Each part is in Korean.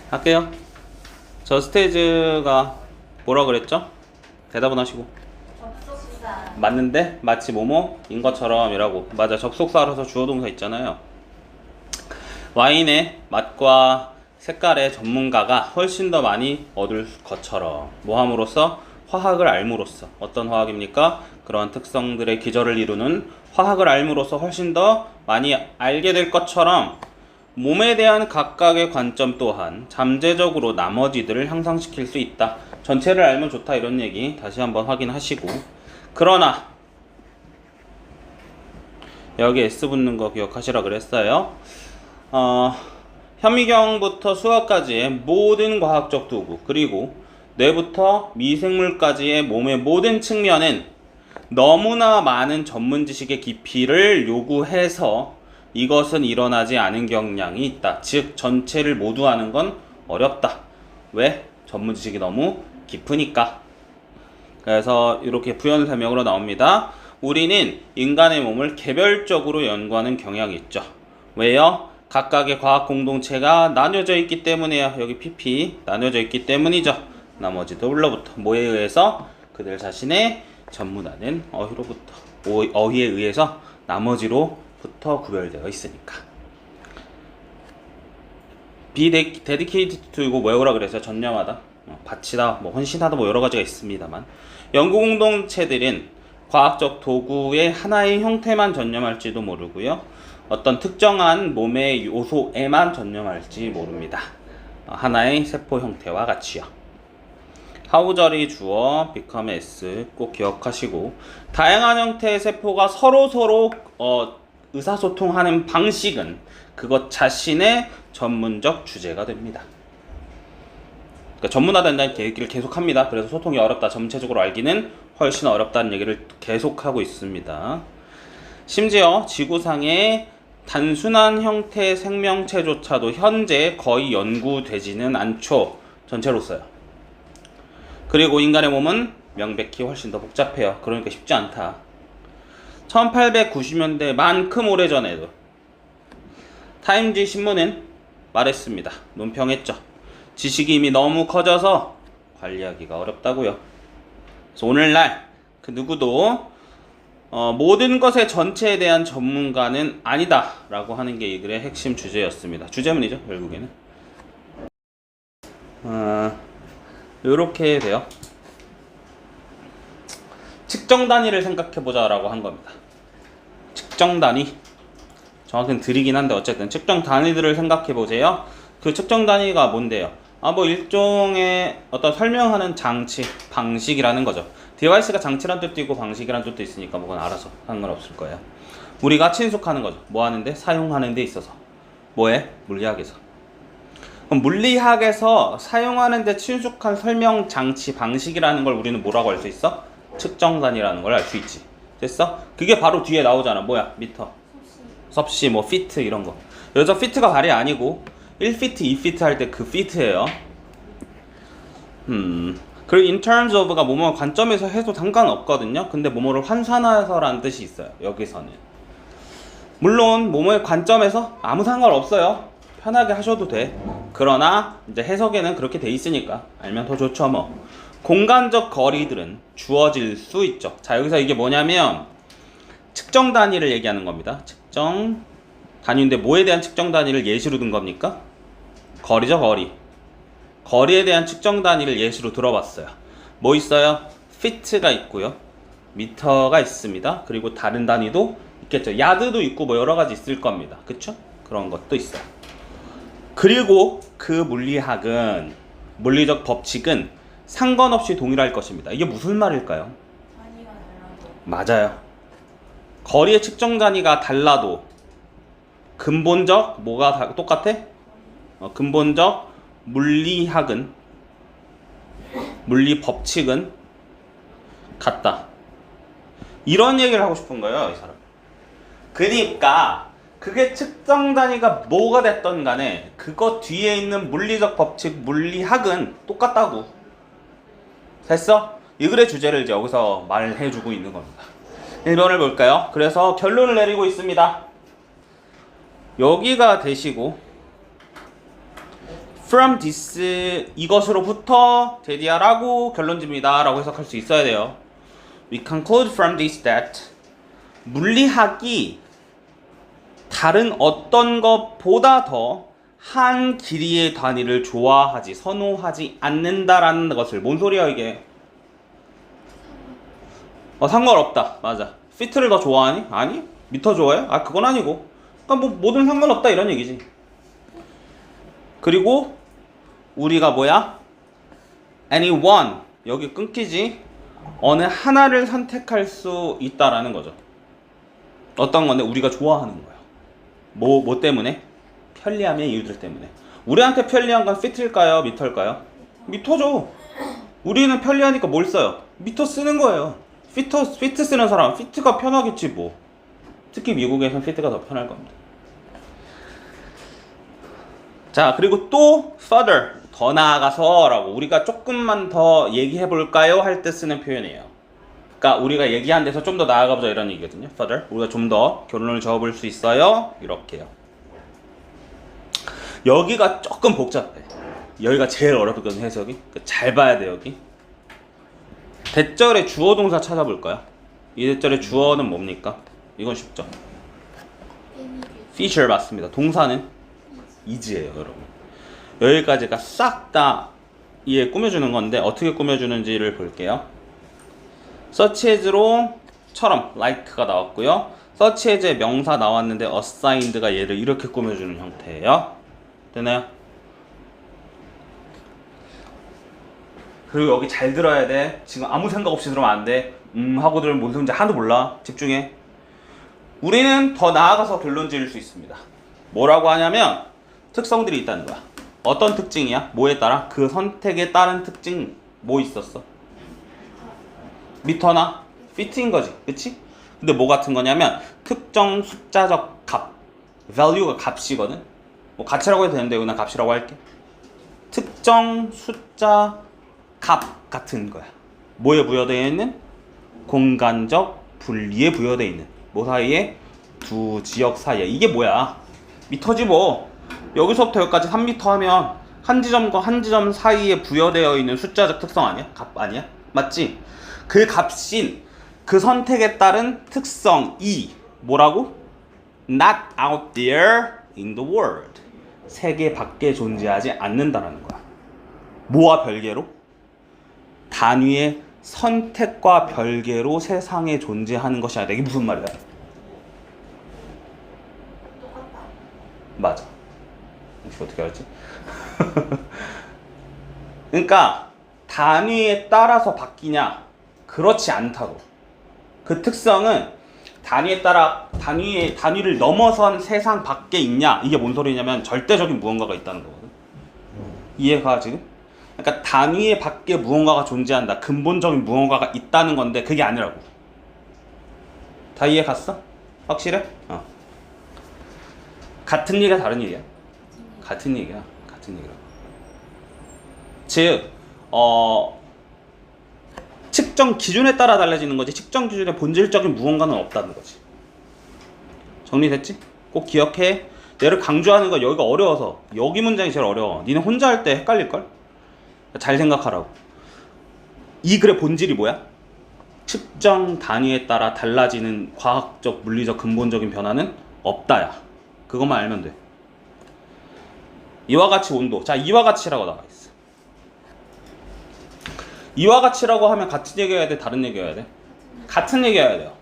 할게요. 저 스테이지가 뭐라 그랬죠? 대답은 하시고. 접속사. 맞는데 마치 뭐뭐인 것처럼 이라고. 맞아, 접속사라서 주어동사 있잖아요. 와인의 맛과 색깔의 전문가가 훨씬 더 많이 얻을 것처럼, 뭐 함으로써? 화학을 알므로써. 어떤 화학입니까? 그러한 특성들의 기저를 이루는 화학을 알므로써 훨씬 더 많이 알게 될 것처럼 몸에 대한 각각의 관점 또한 잠재적으로 나머지들을 향상시킬 수 있다. 전체를 알면 좋다, 이런 얘기 다시 한번 확인하시고. 그러나 여기 S 붙는 거 기억하시라 그랬어요. 현미경부터 수학까지의 모든 과학적 도구, 그리고 뇌부터 미생물까지의 몸의 모든 측면은 너무나 많은 전문 지식의 깊이를 요구해서 이것은 일어나지 않은 경향이 있다. 즉 전체를 모두 아는 건 어렵다. 왜? 전문 지식이 너무 깊으니까. 그래서 이렇게 부연 설명으로 나옵니다. 우리는 인간의 몸을 개별적으로 연구하는 경향이 있죠. 왜요? 각각의 과학 공동체가 나뉘어져 있기 때문이에요. 여기 PP 나뉘어져 있기 때문이죠. 나머지들로부터 뭐에 의해서? 그들 자신의 전문하는 어휘로부터, 어휘에 의해서 나머지로부터 구별되어 있으니까. be dedicated to 이거 뭐라 그랬어요? 전념하다, 바치다, 뭐 헌신하다, 뭐 여러 가지가 있습니다만, 연구 공동체들은 과학적 도구의 하나의 형태만 전념할지도 모르고요, 어떤 특정한 몸의 요소에만 전념할지 모릅니다. 하나의 세포 형태와 같이요. 하우절이 주어, become S 꼭 기억하시고, 다양한 형태의 세포가 서로 의사소통하는 방식은 그것 자신의 전문적 주제가 됩니다. 그러니까 전문화된다는 얘기를 계속합니다. 그래서 소통이 어렵다, 전체적으로 알기는 훨씬 어렵다는 얘기를 계속하고 있습니다. 심지어 지구상의 단순한 형태의 생명체조차도 현재 거의 연구되지는 않죠. 전체로 써요. 그리고 인간의 몸은 명백히 훨씬 더 복잡해요. 그러니까 쉽지 않다. 1890년대만큼 오래전에도 타임지 신문은 말했습니다. 논평했죠. 지식이 이미 너무 커져서 관리하기가 어렵다고요. 그래서 오늘날 그 누구도 모든 것의 전체에 대한 전문가는 아니다 라고 하는 게 이 글의 핵심 주제였습니다. 주제문이죠, 결국에는. 요렇게 돼요. 측정 단위를 생각해보자 라고 한 겁니다. 측정 단위, 정확히는 들이긴 한데 어쨌든 측정 단위들을 생각해보세요. 그 측정 단위가 뭔데요? 뭐 일종의 어떤 설명하는 장치, 방식이라는 거죠. 디바이스가 장치란 뜻도 있고 방식이란 뜻도 있으니까 그건 알아서 상관없을 거예요. 우리가 친숙하는 거죠. 뭐 하는데? 사용하는 데 있어서. 뭐에? 물리학에서. 그럼 물리학에서 사용하는 데 친숙한 설명 장치, 방식이라는 걸 우리는 뭐라고 할 수 있어? 측정 단위라는 걸 알 수 있지. 됐어? 그게 바로 뒤에 나오잖아. 뭐야? 미터, 섭씨, 뭐 피트 이런 거. 여기서 피트가 발이 아니고 1피트, 2피트 할 때 그 피트예요. 그리고 in terms of가 뭐뭐 관점에서 해도 상관없거든요. 근데 뭐뭐를 환산해서라는 뜻이 있어요. 여기서는. 물론 뭐뭐의 관점에서 아무 상관없어요. 편하게 하셔도 돼. 그러나 이제 해석에는 그렇게 돼 있으니까 알면 더 좋죠 뭐. 공간적 거리들은 주어질 수 있죠. 자, 여기서 이게 뭐냐면 측정 단위를 얘기하는 겁니다. 측정 단위인데 뭐에 대한 측정 단위를 예시로 든 겁니까? 거리죠, 거리. 거리에 대한 측정 단위를 예시로 들어봤어요. 뭐 있어요? fit가 있고요, 미터가 있습니다. 그리고 다른 단위도 있겠죠. 야드도 있고 뭐 여러 가지 있을 겁니다. 그쵸? 그런 것도 있어요. 그리고 그 물리학은, 물리적 법칙은 상관없이 동일할 것입니다. 이게 무슨 말일까요? 단위가 달라도. 맞아요. 거리의 측정 단위가 달라도 근본적 뭐가 똑같아? 근본적 물리학은, 물리 법칙은 같다. 이런 얘기를 하고 싶은 거예요, 이 사람. 그러니까 그게 측정 단위가 뭐가 됐던 간에 그거 뒤에 있는 물리적 법칙, 물리학은 똑같다고. 됐어? 이 글의 주제를 이제 여기서 말해주고 있는 겁니다. 1번을 볼까요? 그래서 결론을 내리고 있습니다. 여기가 되시고 from this 이것으로부터 데디아라고 결론집니다 라고 해석할 수 있어야 돼요. We conclude from this that 물리학이 다른 어떤 것보다 더 한 길이의 단위를 좋아하지 선호하지 않는다라는 것을. 뭔 소리야 이게? 상관없다. 맞아. 피트를 더 좋아하니? 아니. 미터 좋아해? 아 그건 아니고. 그러니까 뭐 뭐든 상관없다 이런 얘기지. 그리고 우리가 뭐야? anyone 여기 끊기지. 어느 하나를 선택할 수 있다라는 거죠. 어떤 건데 우리가 좋아하는 거야. 뭐 때문에? 편리함의 이유들 때문에. 우리한테 편리한 건 피트일까요? 미터일까요? 미터죠. 우리는 편리하니까 뭘 써요? 미터 쓰는 거예요. 피트 쓰는 사람 피트가 편하겠지 뭐. 특히 미국에선 피트가 더 편할 겁니다. 자 그리고 또 further 더 나아가서 라고 우리가 조금만 더 얘기해 볼까요? 할 때 쓰는 표현이에요. 그러니까 우리가 얘기한 데서 좀 더 나아가보자 이런 얘기거든요. further 우리가 좀 더 결론을 지어볼 수 있어요. 이렇게요. 여기가 조금 복잡해. 여기가 제일 어렵거든 해석이. 잘 봐야 돼 여기. 대절의 주어 동사 찾아볼까요? 이 대절의 주어는 뭡니까? 이건 쉽죠. feature 맞습니다. 동사는 is예요 여러분. 여기까지가 싹 다 이해 꾸며주는 건데 어떻게 꾸며주는지를 볼게요. such as로 처럼 like가 나왔고요. such as의 명사 나왔는데 assigned가 얘를 이렇게 꾸며주는 형태예요. 되나요? 그리고 여기 잘 들어야 돼. 지금 아무 생각 없이 들으면 안 돼. 하고 들으면 뭔 소리인지 하나도 몰라. 집중해. 우리는 더 나아가서 결론 지을 수 있습니다. 뭐라고 하냐면 특성들이 있다는 거야. 어떤 특징이야? 뭐에 따라? 그 선택에 따른 특징 뭐 있었어? 미터나 피트인 거지. 그치? 근데 뭐 같은 거냐면 특정 숫자적 값 value가 값이거든. 뭐 가치라고 해도 되는데 그냥 값이라고 할게. 특정 숫자 값 같은 거야. 뭐에 부여되어 있는? 공간적 분리에 부여되어 있는. 뭐 사이에? 두 지역 사이에. 이게 뭐야? 미터지 뭐. 여기서부터 여기까지 3m 하면 한 지점과 한 지점 사이에 부여되어 있는 숫자적 특성 아니야? 값 아니야? 맞지? 그 값인 그 선택에 따른 특성이 뭐라고? Not out there in the world. 세계 밖에 존재하지 않는다라는 거야. 뭐와 별개로? 단위의 선택과 별개로 세상에 존재하는 것이 아니다. 이게 무슨 말이야? 똑같다. 맞아. 혹시 어떻게 알았지? 그러니까 단위에 따라서 바뀌냐? 그렇지 않다고. 그 특성은 단위에 따라 단위를 넘어선 세상 밖에 있냐? 이게 뭔 소리냐면 절대적인 무언가가 있다는 거거든. 이해가 지금? 그러니까 단위의 밖에 무언가가 존재한다. 근본적인 무언가가 있다는 건데 그게 아니라고. 다 이해 갔어? 확실해? 같은 얘기야 다른 얘기야? 같은 얘기야. 같은 얘기라고. 즉 측정 기준에 따라 달라지는 거지 측정 기준에 본질적인 무언가는 없다는 거지. 정리됐지? 꼭 기억해. 얘를 강조하는 거 여기가 어려워서. 여기 문장이 제일 어려워. 니는 혼자 할 때 헷갈릴걸? 잘 생각하라고. 이 글의 본질이 뭐야? 측정 단위에 따라 달라지는 과학적, 물리적, 근본적인 변화는 없다야. 그것만 알면 돼. 이와 같이 온도. 자, 이와 같이라고 나와 있어. 이와 같이라고 하면 같은 얘기해야 돼? 다른 얘기해야 돼? 같은 얘기해야 돼요.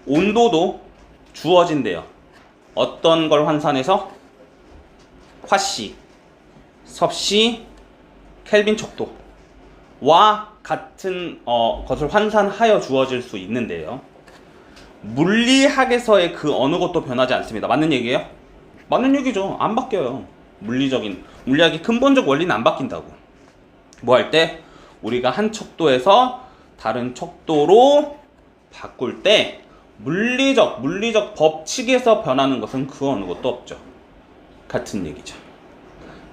온도도 주어진대요. 어떤 걸 환산해서? 화씨, 섭씨, 켈빈 척도와 같은 것을 환산하여 주어질 수 있는데요. 물리학에서의 그 어느 것도 변하지 않습니다. 맞는 얘기예요? 맞는 얘기죠. 안 바뀌어요. 물리학의 근본적 원리는 안 바뀐다고. 뭐 할 때? 우리가 한 척도에서 다른 척도로 바꿀 때 물리적 법칙에서 변하는 것은 그 어느 것도 없죠. 같은 얘기죠.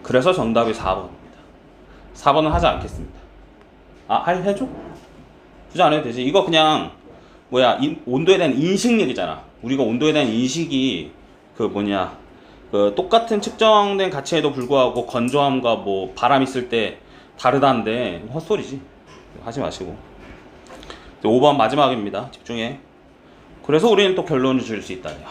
그래서 정답이 4번입니다. 4번은 하지 않겠습니다. 해줘? 주지 안 해도 되지. 이거 그냥 온도에 대한 인식 얘기잖아. 우리가 온도에 대한 인식이 그 똑같은 측정된 가치에도 불구하고 건조함과 뭐 바람 있을 때 다르다는데 헛소리지. 하지 마시고. 5번 마지막입니다. 집중해. 그래서 우리는 또 결론을 줄 수 있다네요.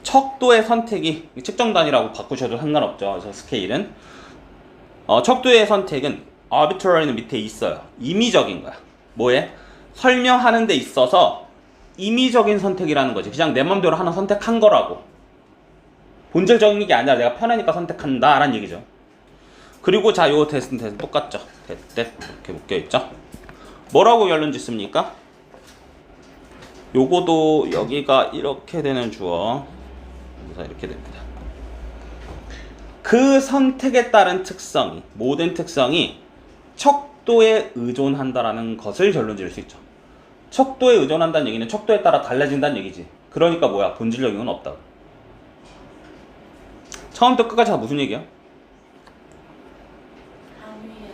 척도의 선택이 측정 단위라고 바꾸셔도 상관없죠. 저 스케일은 척도의 선택은 arbitrary는 밑에 있어요. 임의적인 거야. 뭐에? 설명하는 데 있어서 임의적인 선택이라는 거지. 그냥 내 맘대로 하나 선택한 거라고. 본질적인 게 아니라 내가 편하니까 선택한다 라는 얘기죠. 그리고 자, 요 테스트는 똑같죠. 됐 이렇게 묶여있죠. 뭐라고 결론 짓습니까? 요거도 여기가 이렇게 되는 주어, 그래서 이렇게 됩니다. 그 선택에 따른 특성이, 모든 특성이 척도에 의존한다라는 것을 결론 지을 수 있죠. 척도에 의존한다는 얘기는 척도에 따라 달라진다는 얘기지. 그러니까 뭐야? 본질적인 건 없다. 처음부터 끝까지 다 무슨 얘기야? 단위에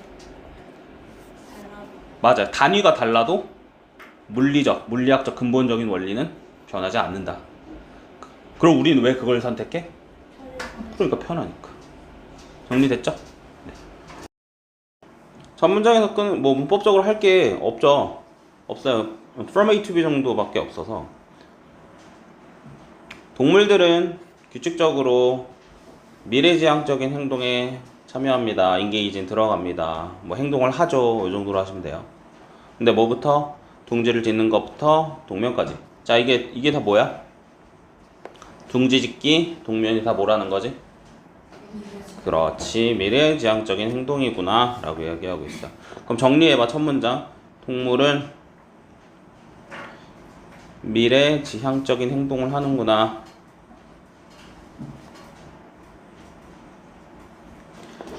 달라도 맞아요. 단위가 달라도 물리학적 근본적인 원리는 변하지 않는다. 그럼 우리는 왜 그걸 선택해? 그러니까 편하니까. 정리됐죠? 네. 첫 문장에서 뭐 문법적으로 할 게 없어요. from A to B 정도밖에 없어서. 동물들은 규칙적으로 미래지향적인 행동에 참여합니다. 인게이진 들어갑니다. 뭐 행동을 하죠. 이 정도로 하시면 돼요. 근데 뭐부터? 둥지를 짓는 것부터 동면까지. 자, 이게 다 뭐야? 둥지 짓기, 동면이 다 뭐라는 거지? 그렇지. 미래지향적인 행동이구나 라고 이야기하고 있어. 그럼 정리해봐. 첫 문장. 동물은 미래지향적인 행동을 하는구나.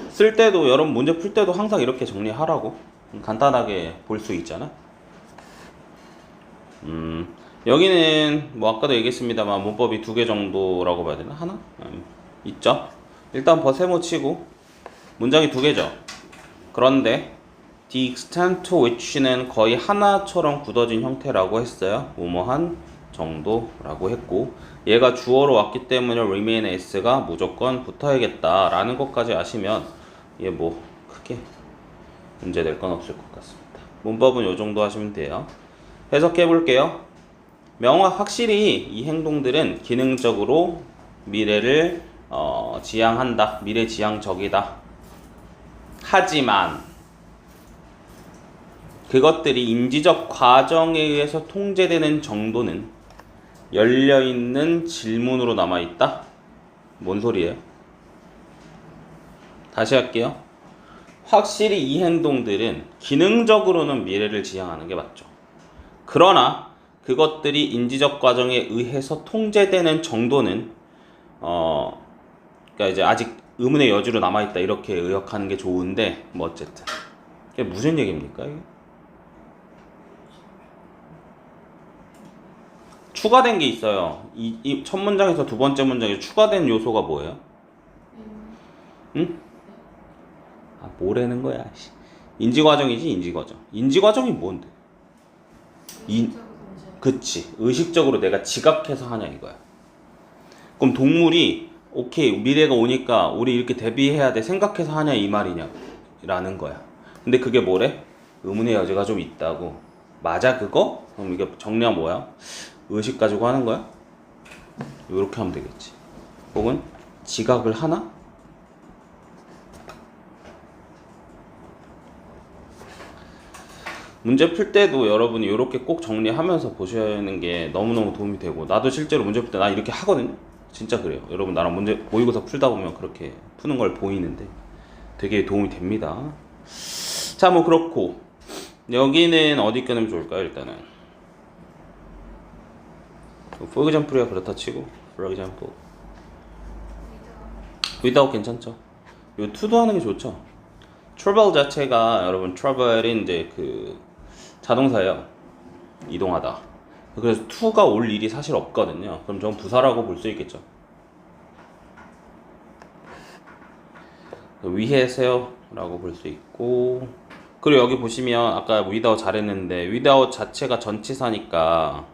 쓸 때도, 여러분 문제 풀 때도 항상 이렇게 정리하라고. 간단하게 볼 수 있잖아. 여기는 뭐 아까도 얘기했습니다만 문법이 2개 정도라고 봐야 되나? 하나? 있죠. 일단 세모 치고 문장이 2개죠. 그런데 the extent to which는 거의 하나처럼 굳어진 형태라고 했어요. 뭐뭐한 정도라고 했고, 얘가 주어로 왔기 때문에 remain s가 무조건 붙어야겠다 라는 것까지 아시면 얘 뭐 크게 문제될 건 없을 것 같습니다. 문법은 요 정도 하시면 돼요. 해석해 볼게요. 확실히 이 행동들은 기능적으로 미래를 지향한다. 미래지향적이다. 하지만 그것들이 인지적 과정에 의해서 통제되는 정도는 열려있는 질문으로 남아있다? 뭔 소리예요? 다시 할게요. 확실히 이 행동들은 기능적으로는 미래를 지향하는 게 맞죠. 그러나 그것들이 인지적 과정에 의해서 통제되는 정도는 그러니까 이제 아직 의문의 여지로 남아있다 이렇게 의역하는 게 좋은데 뭐 어쨌든 이게 무슨 얘기입니까? 이게? 추가된 게 있어요. 이 첫 문장에서 두 번째 문장에 추가된 요소가 뭐예요? 응? 아, 뭐라는 거야? 인지과정이지, 인지과정. 인지과정이 뭔데? 그치. 의식적으로 내가 지각해서 하냐 이거야. 그럼 동물이 오케이 미래가 오니까 우리 이렇게 대비해야 돼 생각해서 하냐 이 말이냐 라는 거야. 근데 그게 뭐래? 의문의 여지가 좀 있다고. 맞아 그거? 그럼 이게 정리하면 뭐야? 의식 가지고 하는 거야? 이렇게 하면 되겠지. 혹은 지각을 하나? 문제 풀 때도 여러분이 이렇게 꼭 정리하면서 보시는 게 너무너무 도움이 되고, 나도 실제로 문제 풀 때 나 이렇게 하거든요. 진짜 그래요. 여러분 나랑 문제 모의고사 풀다 보면 그렇게 푸는 걸 보이는데 되게 도움이 됩니다. 자, 뭐 그렇고 여기는 어디 끊으면 좋을까요? 일단은 for example이야 그렇다 치고 for example without 괜찮죠? 요 to도 하는 게 좋죠. travel 자체가 여러분 travel이 이제 그 자동사예요. 이동하다. 그래서 to가 올 일이 사실 없거든요. 그럼 전 부사라고 볼 수 있겠죠. 위해서요 라고 볼 수 있고, 그리고 여기 보시면 아까 without 잘했는데 without 자체가 전치사니까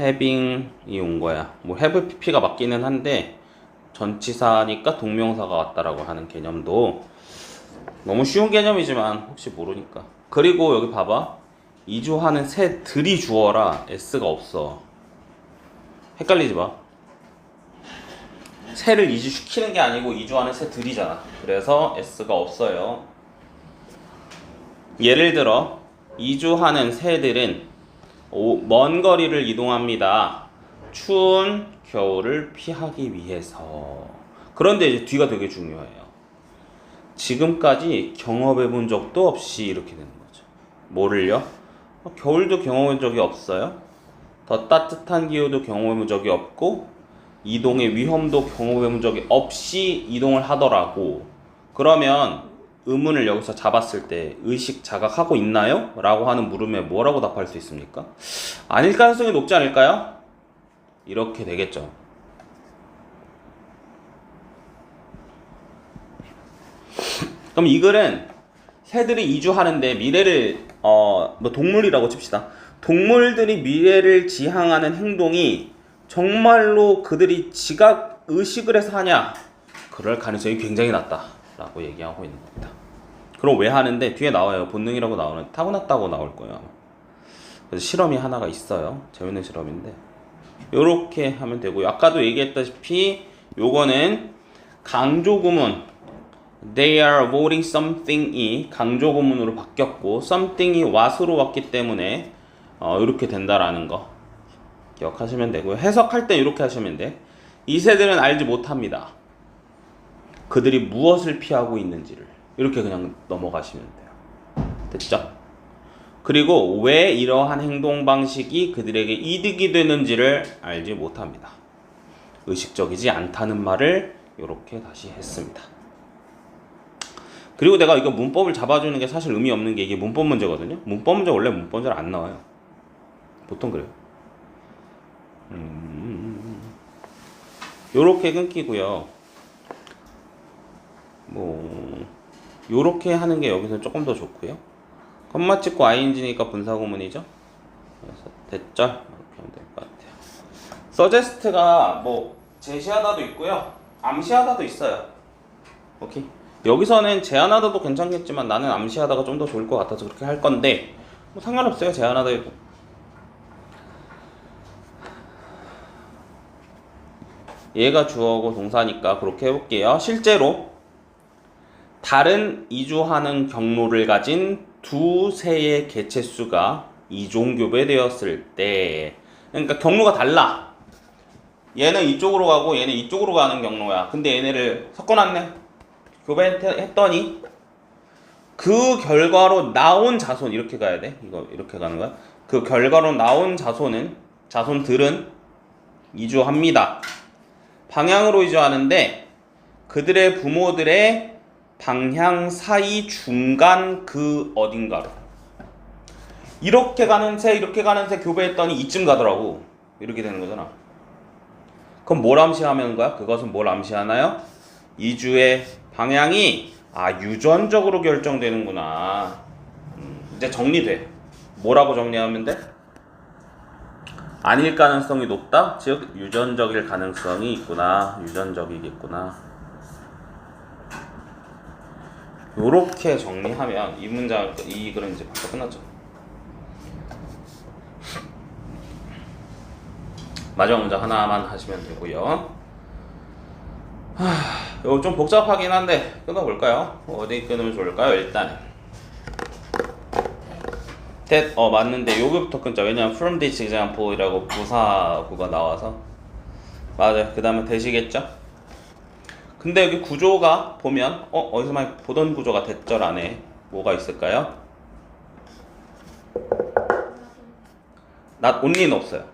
having이 온 거야. 뭐 have pp가 맞기는 한데 전치사니까 동명사가 왔다라고 하는 개념도 너무 쉬운 개념이지만 혹시 모르니까. 그리고 여기 봐봐. 이주하는 새들이 주어라. s가 없어. 헷갈리지 마. 새를 이주시키는 게 아니고 이주하는 새들이잖아. 그래서 s가 없어요. 예를 들어 이주하는 새들은 먼 거리를 이동합니다. 추운 겨울을 피하기 위해서. 그런데 이제 뒤가 되게 중요해요. 지금까지 경험해 본 적도 없이 이렇게 되는 거죠. 뭐를요? 겨울도 경험해 본 적이 없어요. 더 따뜻한 기후도 경험해 본 적이 없고 이동의 위험도 경험해 본 적이 없이 이동을 하더라고. 그러면 의문을 여기서 잡았을 때 의식 자각하고 있나요? 라고 하는 물음에 뭐라고 답할 수 있습니까? 아닐 가능성이 높지 않을까요? 이렇게 되겠죠. 그럼 이 글은 새들이 이주하는데 미래를 뭐 동물이라고 칩시다. 동물들이 미래를 지향하는 행동이 정말로 그들이 지각 의식을 해서 하냐? 그럴 가능성이 굉장히 낮다라고 얘기하고 있는 겁니다. 그럼 왜 하는데 뒤에 나와요. 본능이라고 나오는 타고났다고 나올 거예요. 그래서 실험이 하나가 있어요. 재밌는 실험인데 요렇게 하면 되고요. 아까도 얘기했다시피 요거는 강조구문 They are avoiding something이 강조구문으로 바뀌었고 something이 what으로 왔기 때문에 이렇게 된다라는 거 기억하시면 되고요. 해석할 때 이렇게 하시면 돼. 이 새들은 알지 못합니다. 그들이 무엇을 피하고 있는지를 이렇게 그냥 넘어가시면 돼요. 됐죠? 그리고 왜 이러한 행동 방식이 그들에게 이득이 되는지를 알지 못합니다. 의식적이지 않다는 말을 이렇게 다시 했습니다. 그리고 내가 이거 문법을 잡아주는 게 사실 의미 없는 게 이게 문법 문제거든요. 문법 문제 원래 문법 문제는 안 나와요. 보통 그래요. 요렇게 끊기고요. 뭐 요렇게 하는 게 여기서 조금 더 좋고요. 컴마 찍고 ing니까 분사구문이죠. 그래서 됐죠? 이렇게 하면 될 것 같아요. suggest가 뭐 제시하다도 있고요. 암시하다도 있어요. 오케이. 여기서는 제안하다도 괜찮겠지만 나는 암시하다가 좀 더 좋을 것 같아서 그렇게 할 건데 뭐 상관없어요. 제안하다 해도. 얘가 주어고 동사니까 그렇게 해볼게요. 실제로 다른 이주하는 경로를 가진 두 새의 개체수가 이종교배되었을 때 그러니까 경로가 달라. 얘는 이쪽으로 가고 얘는 이쪽으로 가는 경로야. 근데 얘네를 섞어놨네. 교배했더니 그 결과로 나온 자손 이렇게 가야 돼. 이거 이렇게 가는 거야. 그 결과로 나온 자손들은 이주합니다. 방향으로 이주하는데 그들의 부모들의 방향 사이 중간 그 어딘가로 이렇게 가는 새 이렇게 가는 새 교배했더니 이쯤 가더라고. 이렇게 되는 거잖아. 그럼 뭘 암시하는 거야? 그것은 뭘 암시하나요? 이주의 방향이 유전적으로 결정되는구나. 이제 정리돼. 뭐라고 정리하면 돼? 아닐 가능성이 높다? 즉 유전적일 가능성이 있구나. 유전적이겠구나. 요렇게 정리하면 이 문장 이 글은 이제 벌써 끝났죠. 마지막 문장 하나만 하시면 되고요. 이거 좀 복잡하긴 한데 끊어볼까요? 어디 끊으면 좋을까요? 일단은 맞는데 여기부터 끊자. 왜냐면 from this example이라고 부사구가 나와서 맞아요. 그 다음에 되시겠죠? 근데 여기 구조가 보면 어디서 많이 보던 구조가 대절 안에 뭐가 있을까요? not only는 없어요.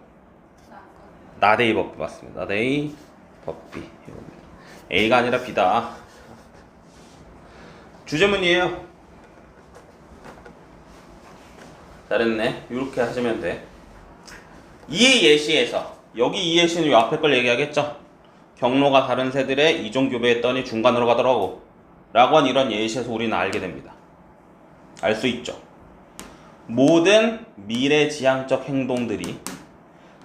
not a 버비 맞습니다. not a 버비 A가 아니라 B다. 주제문이에요. 잘했네. 이렇게 하시면 돼. 이 예시에서 여기 이 예시는 요 앞에 걸 얘기하겠죠. 경로가 다른 새들의 이종 교배했더니 중간으로 가더라고 라고 한 이런 예시에서 우리는 알게 됩니다. 알 수 있죠. 모든 미래지향적 행동들이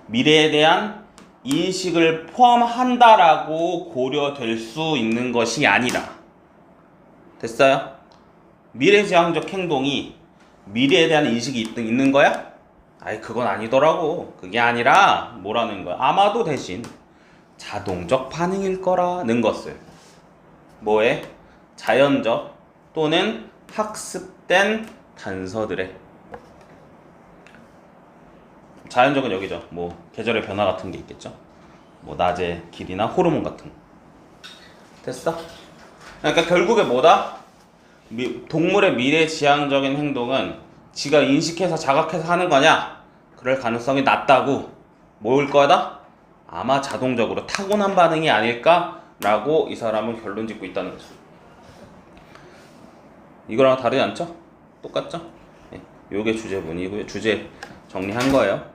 미래에 대한 인식을 포함한다라고 고려될 수 있는 것이 아니라 됐어요? 미래지향적 행동이 미래에 대한 인식이 있는 거야? 아이 그건 아니더라고. 그게 아니라 뭐라는 거야? 아마도 대신 자동적 반응일 거라는 것을 뭐에? 자연적 또는 학습된 단서들의 자연적은 여기죠. 뭐 계절의 변화 같은 게 있겠죠. 뭐 낮의 길이나 호르몬 같은 거. 됐어? 그러니까 결국에 뭐다? 동물의 미래지향적인 행동은 지가 인식해서 자각해서 하는 거냐? 그럴 가능성이 낮다고. 뭐일 거다? 아마 자동적으로 타고난 반응이 아닐까라고 이 사람은 결론 짓고 있다는 거죠. 이거랑 다르지 않죠? 똑같죠? 예, 요게 주제문이고요. 주제 정리한 거예요.